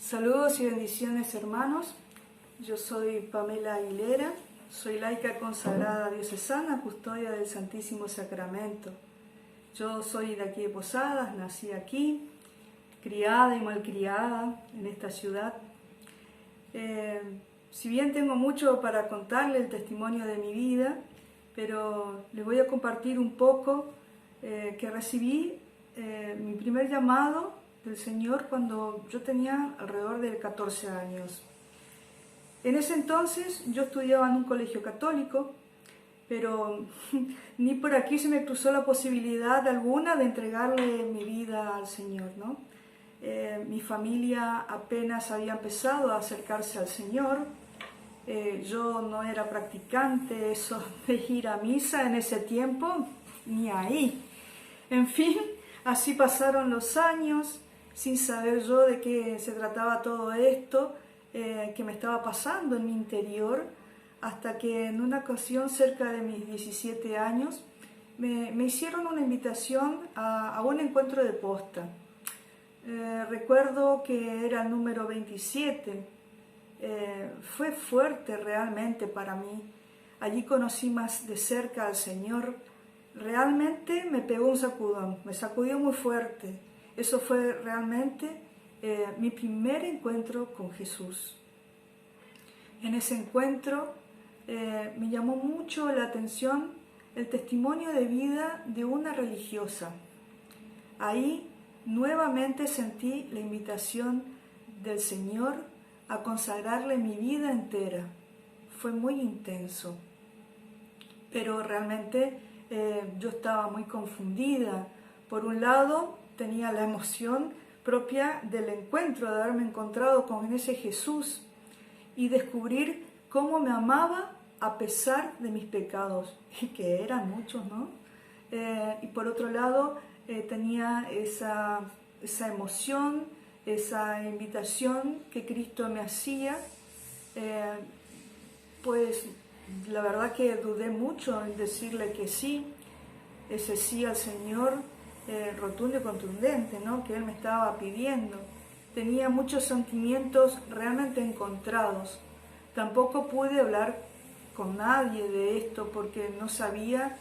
Saludos y bendiciones, hermanos. Yo soy Pamela Aguilera, soy laica consagrada diocesana, custodia del Santísimo Sacramento. Yo soy de aquí de Posadas, nací aquí, criada y malcriada en esta ciudad. Si bien tengo mucho para contarle el testimonio de mi vida, pero les voy a compartir un poco que recibí mi primer llamado del Señor cuando yo tenía alrededor de 14 años. En ese entonces yo estudiaba en un colegio católico, pero ni por aquí se me cruzó la posibilidad alguna de entregarle mi vida al Señor, ¿no? Mi familia apenas había empezado a acercarse al Señor. Yo no era practicante, eso de ir a misa en ese tiempo, ni ahí. En fin, así pasaron los años, sin saber yo de qué se trataba todo esto que me estaba pasando en mi interior, hasta que en una ocasión, cerca de mis 17 años, me hicieron una invitación a un encuentro de posta. Recuerdo que era el número 27. Fue fuerte realmente para mí. Allí conocí más de cerca al Señor. Realmente me pegó un sacudón, me sacudió muy fuerte. Eso fue realmente mi primer encuentro con Jesús. En ese encuentro me llamó mucho la atención el testimonio de vida de una religiosa. Ahí nuevamente sentí la invitación del Señor a consagrarle mi vida entera. Fue muy intenso, pero realmente yo estaba muy confundida. Por un lado, tenía la emoción propia del encuentro, de haberme encontrado con ese Jesús y descubrir cómo me amaba a pesar de mis pecados, y que eran muchos, ¿no? Y por otro lado, tenía esa emoción, esa invitación que Cristo me hacía, pues la verdad que dudé mucho en decirle que sí, ese sí al Señor, rotundo y contundente, ¿no? Que Él me estaba pidiendo. Tenía muchos sentimientos realmente encontrados. Tampoco pude hablar con nadie de esto porque no sabía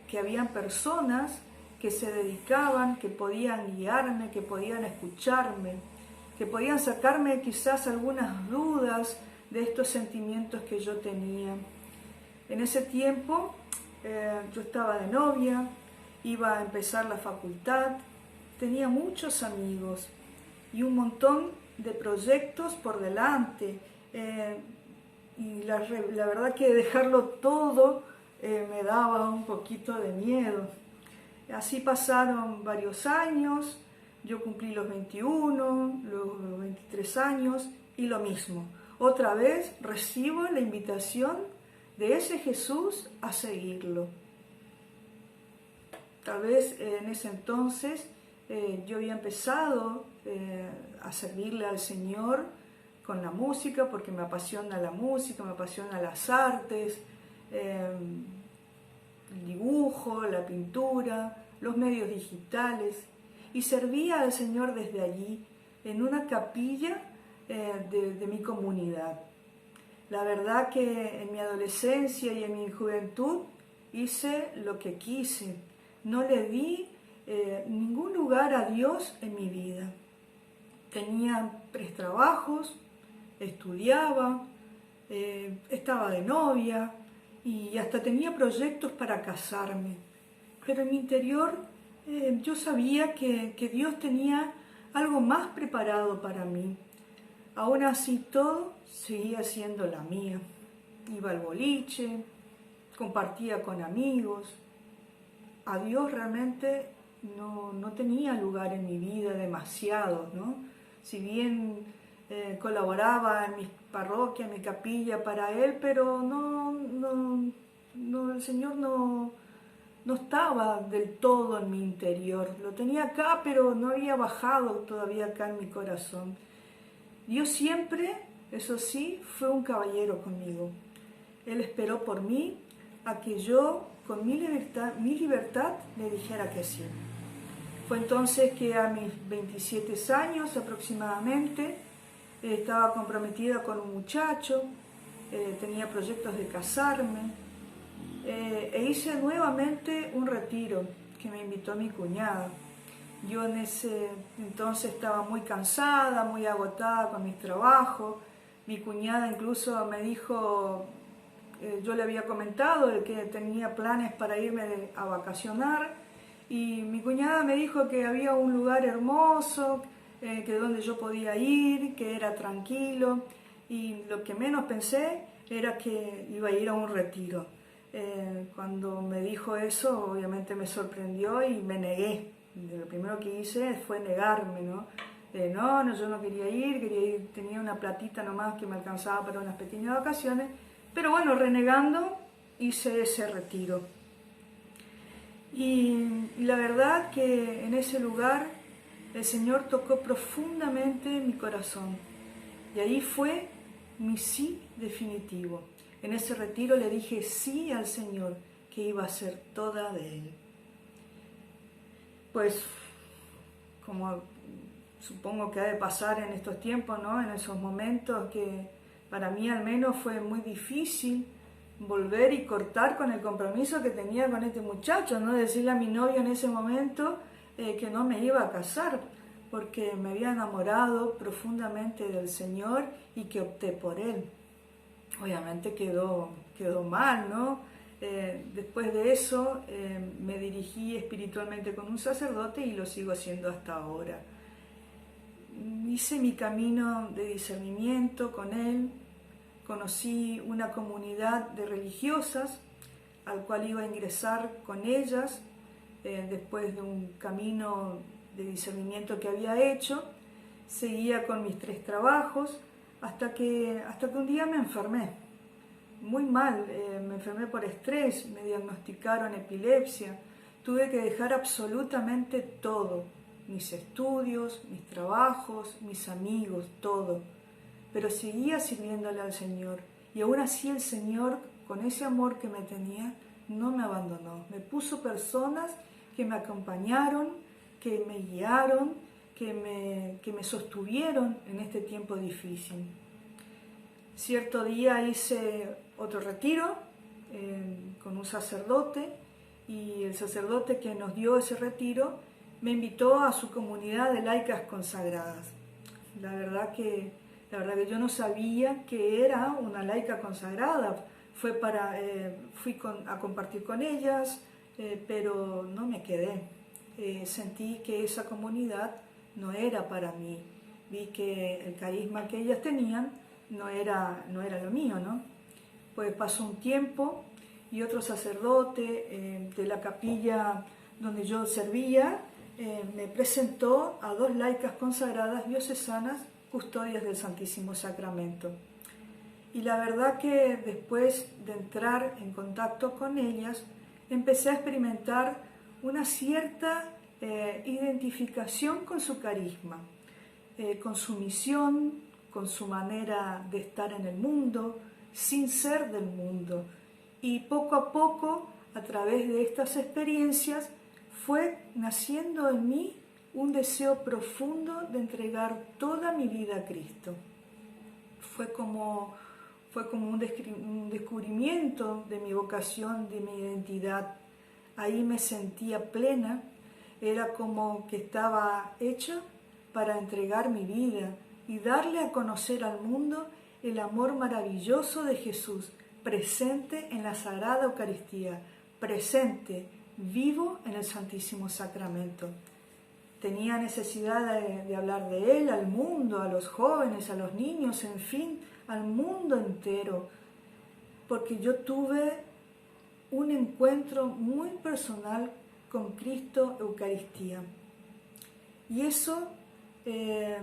que habían personas que se dedicaban, que podían guiarme, que podían escucharme, que podían sacarme quizás algunas dudas de estos sentimientos que yo tenía. En ese tiempo yo estaba de novia, iba a empezar la facultad, tenía muchos amigos y un montón de proyectos por delante. Y la verdad que dejarlo todo me daba un poquito de miedo. Así pasaron varios años, yo cumplí los 21, luego los 23 años y lo mismo. Otra vez recibo la invitación de ese Jesús a seguirlo. Tal vez en ese entonces yo había empezado a servirle al Señor con la música, porque me apasiona la música, me apasiona las artes, el dibujo, la pintura, los medios digitales, y servía al Señor desde allí, en una capilla de mi comunidad. La verdad que en mi adolescencia y en mi juventud hice lo que quise. No le di ningún lugar a Dios en mi vida. Tenía 3 trabajos, estudiaba, estaba de novia y hasta tenía proyectos para casarme. Pero en mi interior yo sabía que Dios tenía algo más preparado para mí. Aún así todo seguía siendo la mía. Iba al boliche, compartía con amigos. A Dios realmente no tenía lugar en mi vida demasiado, ¿no? Si bien colaboraba en mi parroquia, en mi capilla para Él, pero el Señor no estaba del todo en mi interior. Lo tenía acá, pero no había bajado todavía acá en mi corazón. Dios siempre, eso sí, fue un caballero conmigo. Él esperó por mí a que yo, con mi libertad, le dijera que sí. Fue entonces que a mis 27 años aproximadamente estaba comprometida con un muchacho, tenía proyectos de casarme, e hice nuevamente un retiro que me invitó mi cuñada. Yo en ese entonces estaba muy cansada, muy agotada con mis trabajos. Mi cuñada incluso me dijo, yo le había comentado de que tenía planes para irme a vacacionar, y mi cuñada me dijo que había un lugar hermoso, que donde yo podía ir, que era tranquilo, y lo que menos pensé era que iba a ir a un retiro. Cuando me dijo eso, obviamente me sorprendió y me negué. Lo primero que hice fue negarme, ¿no? No, yo no quería ir, tenía una platita nomás que me alcanzaba para unas pequeñas vacaciones, pero bueno, renegando, hice ese retiro. Y la verdad que en ese lugar el Señor tocó profundamente mi corazón, y ahí fue mi sí definitivo. En ese retiro le dije sí al Señor, que iba a ser toda de Él. Pues, como supongo que ha de pasar en estos tiempos, ¿no? En esos momentos que para mí al menos fue muy difícil volver y cortar con el compromiso que tenía con este muchacho, ¿no? Decirle a mi novio en ese momento que no me iba a casar, porque me había enamorado profundamente del Señor y que opté por Él. Obviamente quedó mal, ¿no? Después de eso me dirigí espiritualmente con un sacerdote y lo sigo haciendo hasta ahora. Hice mi camino de discernimiento con él, conocí una comunidad de religiosas al cual iba a ingresar con ellas después de un camino de discernimiento que había hecho. Seguía con mis 3 trabajos hasta que un día me enfermé, muy mal, me enfermé por estrés, me diagnosticaron epilepsia, tuve que dejar absolutamente todo, mis estudios, mis trabajos, mis amigos, todo, pero seguía sirviéndole al Señor, y aún así el Señor, con ese amor que me tenía, no me abandonó, me puso personas que me acompañaron, que me guiaron, que me sostuvieron en este tiempo difícil. Cierto día hice otro retiro con un sacerdote, y el sacerdote que nos dio ese retiro me invitó a su comunidad de laicas consagradas. La verdad que yo no sabía que era una laica consagrada. Fui a compartir con ellas, pero no me quedé. Sentí que esa comunidad no era para mí. Vi que el carisma que ellas tenían no era lo mío, ¿no? Pues pasó un tiempo y otro sacerdote de la capilla donde yo servía me presentó a 2 laicas consagradas diocesanas, custodias del Santísimo Sacramento. Y la verdad que después de entrar en contacto con ellas, empecé a experimentar una cierta identificación con su carisma, con su misión, con su manera de estar en el mundo, sin ser del mundo. Y poco a poco, a través de estas experiencias, fue naciendo en mí un deseo profundo de entregar toda mi vida a Cristo. Fue como un descubrimiento de mi vocación, de mi identidad. Ahí me sentía plena, era como que estaba hecha para entregar mi vida y darle a conocer al mundo el amor maravilloso de Jesús, presente en la Sagrada Eucaristía, presente, vivo en el Santísimo Sacramento. Tenía necesidad de hablar de Él al mundo, a los jóvenes, a los niños, en fin, al mundo entero, porque yo tuve un encuentro muy personal con Cristo Eucaristía. Y eso, y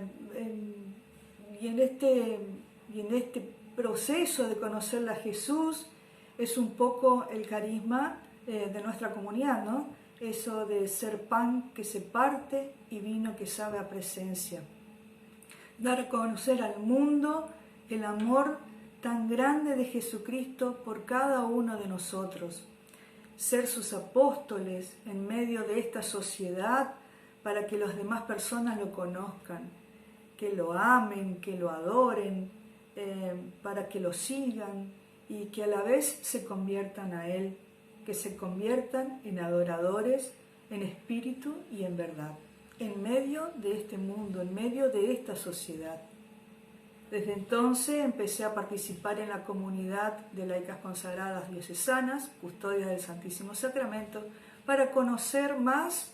en este proceso de conocer a Jesús, es un poco el carisma de nuestra comunidad, ¿no? Eso de ser pan que se parte y vino que sabe a presencia. Dar a conocer al mundo el amor tan grande de Jesucristo por cada uno de nosotros. Ser sus apóstoles en medio de esta sociedad para que las demás personas lo conozcan, que lo amen, que lo adoren, para que lo sigan y que a la vez se conviertan a Él, que se conviertan en adoradores, en espíritu y en verdad, en medio de este mundo, en medio de esta sociedad. Desde entonces empecé a participar en la comunidad de laicas consagradas diocesanas, custodias del Santísimo Sacramento, para conocer más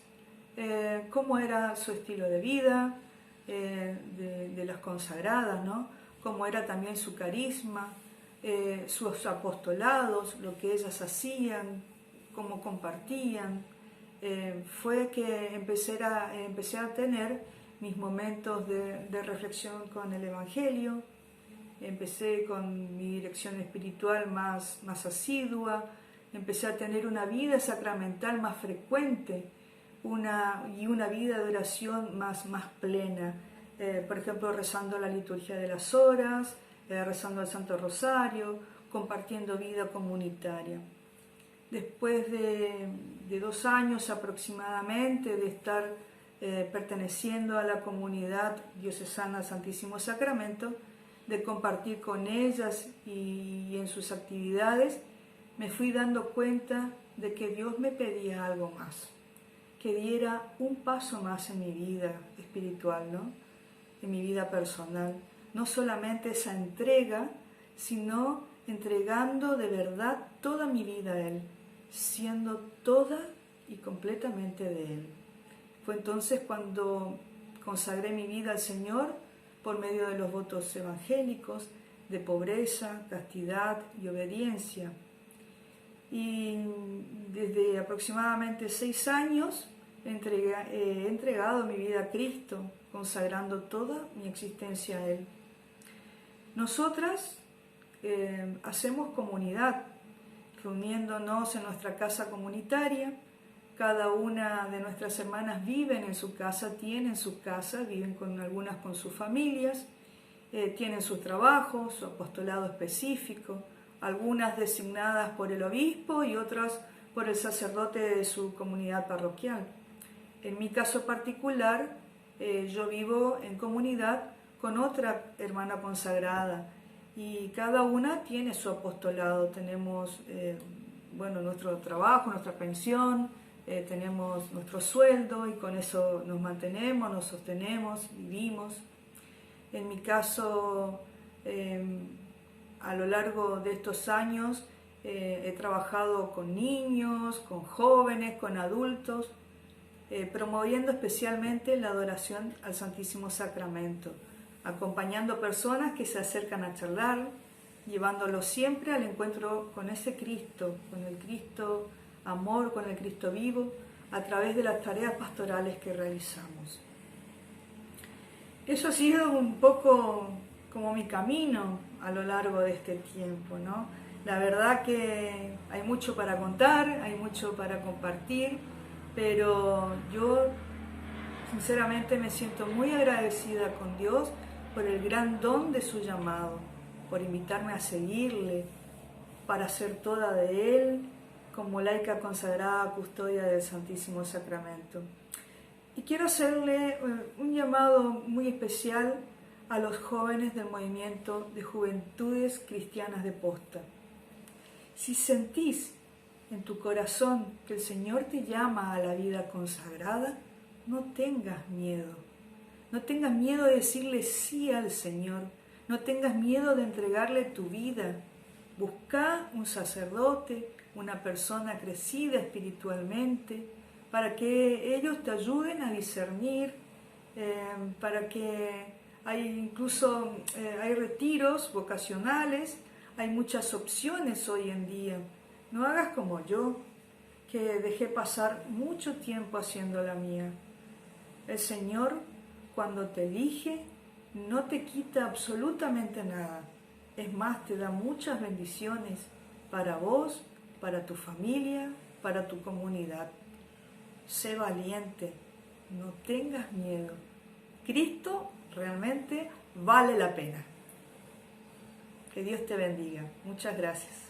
cómo era su estilo de vida, de las consagradas, ¿no? Cómo era también su carisma, sus apostolados, lo que ellas hacían, cómo compartían. Fue que empecé a tener mis momentos de reflexión con el Evangelio. Empecé con mi dirección espiritual más asidua, empecé a tener una vida sacramental más frecuente y una vida de oración más plena. Por ejemplo, rezando la liturgia de las horas, rezando el Santo Rosario, compartiendo vida comunitaria. Después de 2 años aproximadamente de estar perteneciendo a la comunidad diocesana Santísimo Sacramento, de compartir con ellas y en sus actividades, me fui dando cuenta de que Dios me pedía algo más, que diera un paso más en mi vida espiritual, ¿no? En mi vida personal. No solamente esa entrega, sino entregando de verdad toda mi vida a Él, siendo toda y completamente de Él. Fue entonces cuando consagré mi vida al Señor por medio de los votos evangélicos de pobreza, castidad y obediencia. Y desde aproximadamente 6 años he entregado mi vida a Cristo, consagrando toda mi existencia a Él. Nosotras hacemos comunidad, reuniéndonos en nuestra casa comunitaria. Cada una de nuestras hermanas viven en su casa, tienen su casa, viven algunas con sus familias, tienen su trabajo, su apostolado específico, algunas designadas por el obispo y otras por el sacerdote de su comunidad parroquial. En mi caso particular, yo vivo en comunidad con otra hermana consagrada y cada una tiene su apostolado. Tenemos nuestro trabajo, nuestra pensión, tenemos nuestro sueldo y con eso nos mantenemos, nos sostenemos, vivimos. En mi caso, a lo largo de estos años he trabajado con niños, con jóvenes, con adultos, promoviendo especialmente la adoración al Santísimo Sacramento, acompañando personas que se acercan a charlar, llevándolos siempre al encuentro con ese Cristo, con el Cristo amor, con el Cristo vivo, a través de las tareas pastorales que realizamos. Eso ha sido un poco como mi camino a lo largo de este tiempo, ¿no? La verdad que hay mucho para contar, hay mucho para compartir, pero yo sinceramente me siento muy agradecida con Dios por el gran don de su llamado, por invitarme a seguirle, para ser toda de Él, como laica consagrada custodia del Santísimo Sacramento. Y quiero hacerle un llamado muy especial a los jóvenes del movimiento de Juventudes Cristianas de Posta. Si sentís en tu corazón que el Señor te llama a la vida consagrada, no tengas miedo. No tengas miedo de decirle sí al Señor. No tengas miedo de entregarle tu vida. Busca un sacerdote, una persona crecida espiritualmente, para que ellos te ayuden a discernir, para que hay retiros vocacionales, hay muchas opciones hoy en día. No hagas como yo, que dejé pasar mucho tiempo haciendo la mía. El Señor, cuando te elige, no te quita absolutamente nada. Es más, te da muchas bendiciones para vos, para tu familia, para tu comunidad. Sé valiente, no tengas miedo. Cristo realmente vale la pena. Que Dios te bendiga. Muchas gracias.